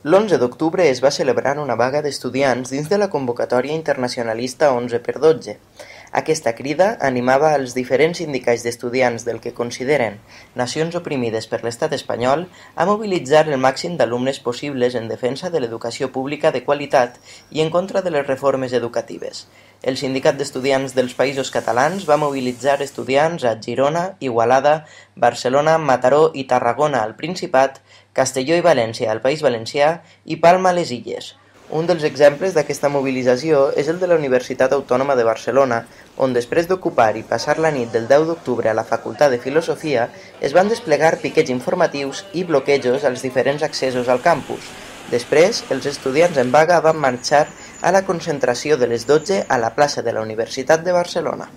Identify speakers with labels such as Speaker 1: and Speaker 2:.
Speaker 1: L'11 d'octubre es va celebrar una vaga d'estudiants dins de la convocatòria internacionalista 11x12. Aquesta crida animava als diferents sindicats d'estudiants del que consideren nacions oprimides per l'estat espanyol a mobilitzar el màxim d'alumnes possibles en defensa de l'educació pública de qualitat i en contra de les reformes educatives. El Sindicat d'Estudiants dels Països Catalans va mobilitzar estudiants a Girona, Igualada, Barcelona, Mataró i Tarragona al Principat, Castelló i València al País Valencià i Palma a les Illes. Un dels exemples d'aquesta mobilització és el de la Universitat Autònoma de Barcelona, on després d'ocupar i passar la nit del 10 d'octubre a la Facultat de Filosofia es van desplegar piquets informatius i bloquejos als diferents accessos al campus. Després, els estudiants en vaga van marxar a la concentració de les 12 a la plaça de la Universitat de Barcelona.